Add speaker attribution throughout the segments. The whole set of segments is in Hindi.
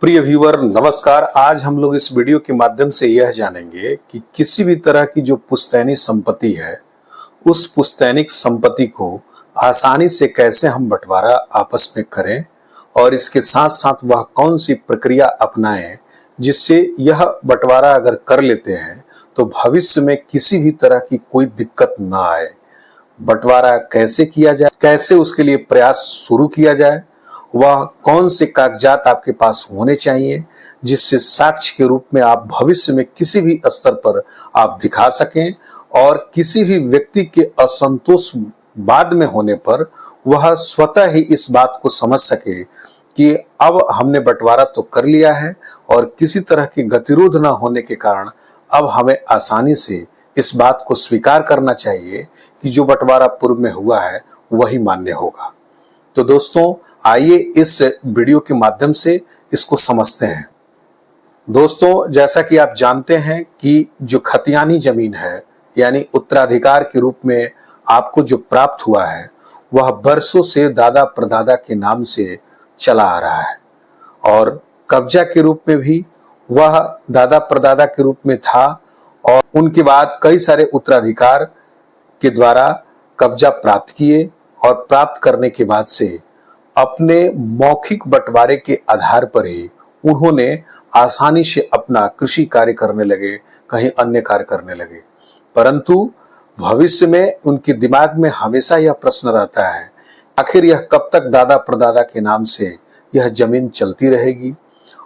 Speaker 1: प्रिय व्यूअर नमस्कार। आज हम लोग इस वीडियो के माध्यम से यह जानेंगे कि किसी भी तरह की जो पुश्तैनी संपत्ति है उस पुश्तैनिक संपत्ति को आसानी से कैसे हम बंटवारा आपस में करें और इसके साथ साथ वह कौन सी प्रक्रिया अपनाएं जिससे यह बंटवारा अगर कर लेते हैं तो भविष्य में किसी भी तरह की कोई दिक्कत ना आए। बंटवारा कैसे किया जाए, कैसे उसके लिए प्रयास शुरू किया जाए, वह कौन से कागजात आपके पास होने चाहिए जिससे साक्ष्य के रूप में आप भविष्य में किसी भी स्तर पर आप दिखा सकें और किसी भी व्यक्ति के असंतोष बाद में होने पर वह स्वतः ही इस बात को समझ सके कि अब हमने बंटवारा तो कर लिया है और किसी तरह की गतिरोध न होने के कारण अब हमें आसानी से इस बात को स्वीकार करना चाहिए कि जो बंटवारा पूर्व में हुआ है वही मान्य होगा। तो दोस्तों आइए इस वीडियो के माध्यम से इसको समझते हैं। दोस्तों जैसा कि आप जानते हैं कि जो खतियानी जमीन है यानी उत्तराधिकार के रूप में आपको जो प्राप्त हुआ है वह वर्षों से दादा परदादा के नाम से चला आ रहा है और कब्जा के रूप में भी वह दादा परदादा के रूप में था और उनके बाद कई सारे उत्तराधिकार के द्वारा कब्जा प्राप्त किए और प्राप्त करने के बाद से अपने मौखिक बंटवारे के आधार पर ही उन्होंने आसानी से अपना कृषि कार्य करने लगे, कहीं अन्य कार्य करने लगे। परंतु भविष्य में उनके दिमाग में हमेशा यह प्रश्न रहता है आखिर यह कब तक दादा परदादा के नाम से यह जमीन चलती रहेगी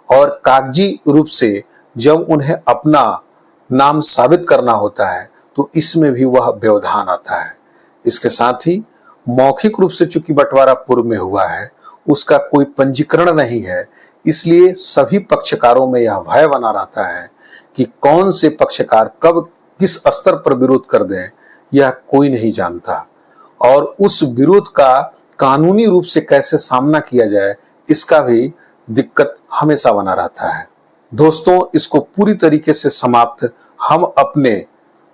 Speaker 1: और कागजी रूप से जब उन्हें अपना नाम साबित करना होता है तो इसमें भी वह व्यवधान आता है। इसके साथ ही मौखिक रूप से चूंकि बंटवारा पूर्व में हुआ है उसका कोई पंजीकरण नहीं है, इसलिए सभी पक्षकारों में यह भय बना रहता है कि कौन से पक्षकार कब किस स्तर पर विरोध कर दें यह कोई नहीं जानता और उस विरोध का कानूनी रूप से कैसे सामना किया जाए इसका भी दिक्कत हमेशा बना रहता है। दोस्तों इसको पूरी तरीके से समाप्त हम अपने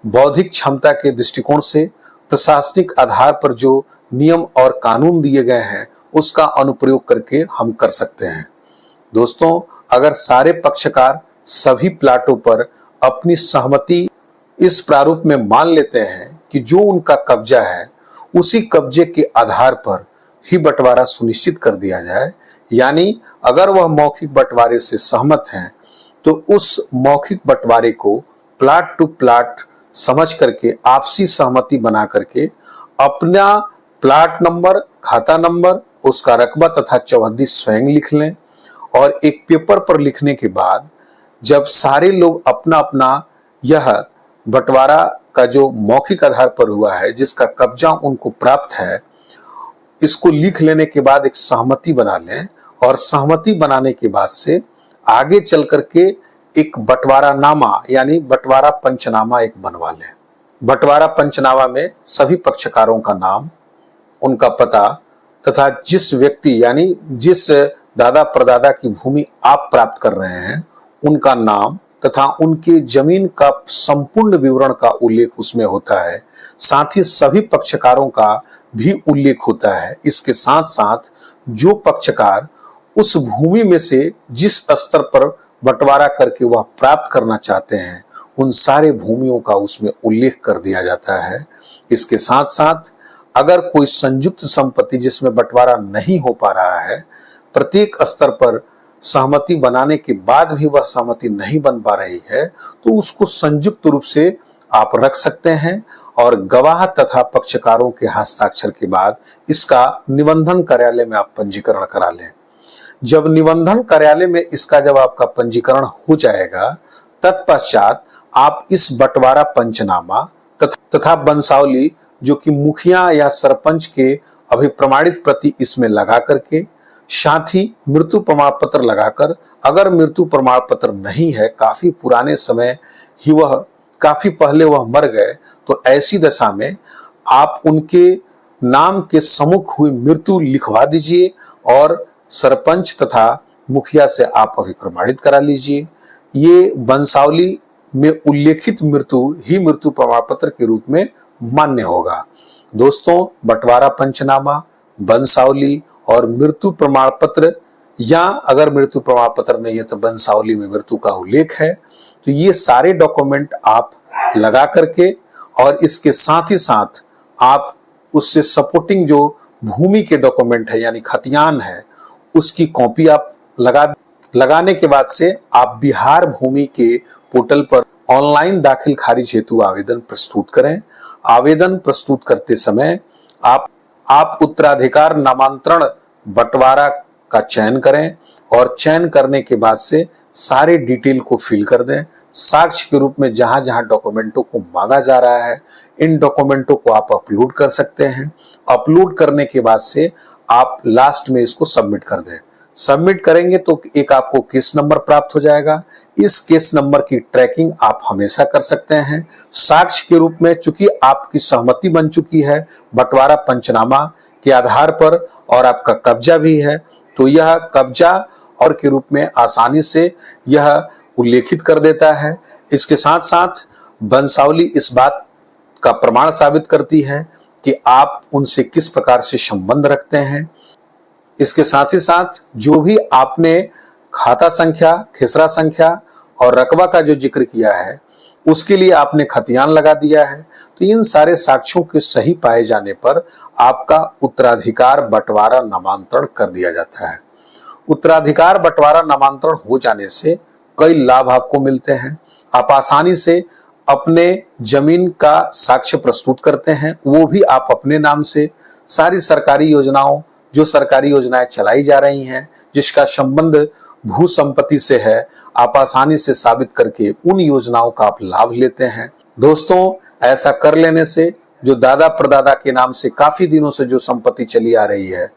Speaker 1: बौद्धिक क्षमता के दृष्टिकोण से प्रशासनिक आधार पर जो नियम और कानून दिए गए हैं उसका अनुप्रयोग करके हम कर सकते हैं। दोस्तों अगर सारे पक्षकार सभी प्लाटों पर अपनी सहमति इस प्रारूप में मान लेते हैं कि जो उनका कब्जा है उसी कब्जे के आधार पर ही बंटवारा सुनिश्चित कर दिया जाए, यानी अगर वह मौखिक बंटवारे से सहमत हैं तो उस मौखिक बंटवारे को प्लाट टू प्लाट समझ करके आपसी सहमति बना करके अपना प्लाट नंबर, खाता नंबर, उसका रकबा तथा चौहद्दी स्वयं लिख लें और एक पेपर पर लिखने के बाद जब सारे लोग अपना अपना यह बंटवारा का जो मौखिक आधार पर हुआ है जिसका कब्जा उनको प्राप्त है इसको लिख लेने के बाद एक सहमति बना लें और सहमति बनाने के बाद से आगे चल करके एक बंटवारा नामा यानी बंटवारा पंचनामा एक बनवा लें। बंटवारा पंचनामा में सभी पक्षकारों का नाम, उनका पता तथा जिस व्यक्ति यानी जिस दादा परदादा की भूमि आप प्राप्त कर रहे हैं उनका नाम तथा उनके जमीन का संपूर्ण विवरण का उल्लेख उसमें होता है, साथ ही सभी पक्षकारों का भी उल्लेख होता है। इसके साथ साथ जो पक्षकार उस भूमि में से जिस स्तर पर बंटवारा करके वह प्राप्त करना चाहते हैं उन सारे भूमियों का उसमें उल्लेख कर दिया जाता है। इसके साथ साथ अगर कोई संयुक्त संपत्ति जिसमें बंटवारा नहीं हो पा रहा है, प्रत्येक स्तर पर सहमति बनाने के बाद भी वह सहमति नहीं बन पा रही है तो उसको संयुक्त रूप से आप रख सकते हैं और गवाह तथा पक्षकारों के हस्ताक्षर के बाद इसका निबंधन कार्यालय में आप पंजीकरण करा लें। जब निबंधन कार्यालय में इसका जब आपका पंजीकरण हो जाएगा तत्पश्चात आप इस बंटवारा पंचनामा तथा वंशावली जो कि मुखिया या सरपंच के अभिप्रमाणित प्रति इसमें लगा करके साथ ही मृत्यु प्रमाण पत्र लगाकर, अगर मृत्यु प्रमाण पत्र नहीं है, काफी पुराने समय ही वह काफी पहले वह मर गए, तो ऐसी दशा में आप उनके नाम के सम्मुख हुई मृत्यु लिखवा दीजिए और सरपंच तथा मुखिया से आप अभिप्रमाणित करा लीजिए। ये वंशावली में उल्लेखित मृत्यु ही मृत्यु प्रमाण पत्र के रूप में मान्य होगा। दोस्तों बंटवारा पंचनामा, वंशावली और मृत्यु प्रमाण पत्र या अगर मृत्यु प्रमाण पत्र नहीं है तो वंशावली में मृत्यु का उल्लेख है। तो ये सारे डॉक्यूमेंट आप लगा करके और इसके साथ ही साथ आप उससे सपोर्टिंग जो भूमि के डॉक्यूमेंट है यानी खतियान है उसकी कॉपी आप लगाने के बाद से आप बिहार भूमि के पोर्टल पर ऑनलाइन दाखिल खारिज हेतु आवेदन प्रस्तुत करें। आवेदन प्रस्तुत करते समय आप उत्तराधिकार नामांतरण बंटवारा का चयन करें और चयन करने के बाद से सारे डिटेल को फिल कर दें। साक्ष्य के रूप में जहां जहां डॉक्यूमेंटों को मांगा जा रहा है इन डॉक्यूमेंटों को आप अपलोड कर सकते हैं। अपलोड करने के बाद से आप लास्ट में इसको सबमिट कर दें। सबमिट करेंगे तो एक आपको केस नंबर प्राप्त हो जाएगा। इस केस नंबर की ट्रैकिंग आप हमेशा कर सकते हैं। साक्ष्य के रूप में चूंकि आपकी सहमति बन चुकी है बंटवारा पंचनामा के आधार पर और आपका कब्जा भी है, तो यह कब्जा और के रूप में आसानी से यह उल्लेखित कर देता है। इसके साथ साथ वंशावली इस बात का प्रमाण साबित करती है कि आप उनसे किस प्रकार से संबंध रखते हैं। इसके साथ ही साथ जो भी आपने खाता संख्या, खेसरा संख्या और रकबा का जो जिक्र किया है उसके लिए आपने खतियान लगा दिया है। तो इन सारे साक्ष्यों के सही पाए जाने पर आपका उत्तराधिकार बंटवारा नामांतरण कर दिया जाता है। उत्तराधिकार बंटवारा नामांतरण हो जाने से कई लाभ आपको मिलते हैं। आप आसानी से अपने जमीन का साक्ष्य प्रस्तुत करते हैं, वो भी आप अपने नाम से। सारी सरकारी योजनाओं, जो सरकारी योजनाएं चलाई जा रही हैं जिसका संबंध भू संपत्ति से है, आप आसानी से साबित करके उन योजनाओं का आप लाभ लेते हैं। दोस्तों, ऐसा कर लेने से जो दादा परदादा के नाम से काफी दिनों से जो संपत्ति चली आ रही है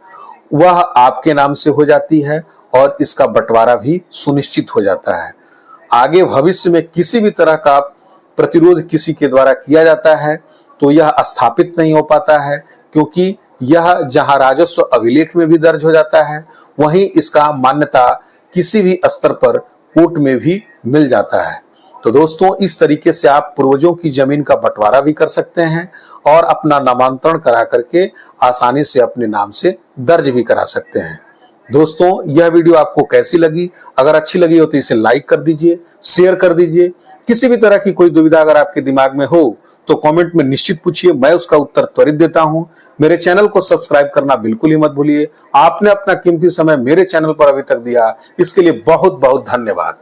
Speaker 1: वह आपके नाम से हो जाती है और इसका बंटवारा भी सुनिश्चित हो जाता है। आगे भविष्य में किसी भी तरह का प्रतिरोध किसी के द्वारा किया जाता है तो यह स्थापित नहीं हो पाता है, क्योंकि यह जहां राजस्व अभिलेख में भी दर्ज हो जाता है वहीं इसका मान्यता किसी भी स्तर पर कोर्ट में भी मिल जाता है। तो दोस्तों, इस तरीके से आप पूर्वजों की जमीन का बंटवारा भी कर सकते हैं और अपना नामांतरण करा करके आसानी से अपने नाम से दर्ज भी करा सकते हैं। दोस्तों, यह वीडियो आपको कैसी लगी? अगर अच्छी लगी हो तो इसे लाइक कर दीजिए, शेयर कर दीजिए। किसी भी तरह की कोई दुविधा अगर आपके दिमाग में हो तो कमेंट में निश्चित पूछिए, मैं उसका उत्तर त्वरित देता हूं। मेरे चैनल को सब्सक्राइब करना बिल्कुल ही मत भूलिए। आपने अपना कीमती समय मेरे चैनल पर अभी तक दिया, इसके लिए बहुत बहुत धन्यवाद।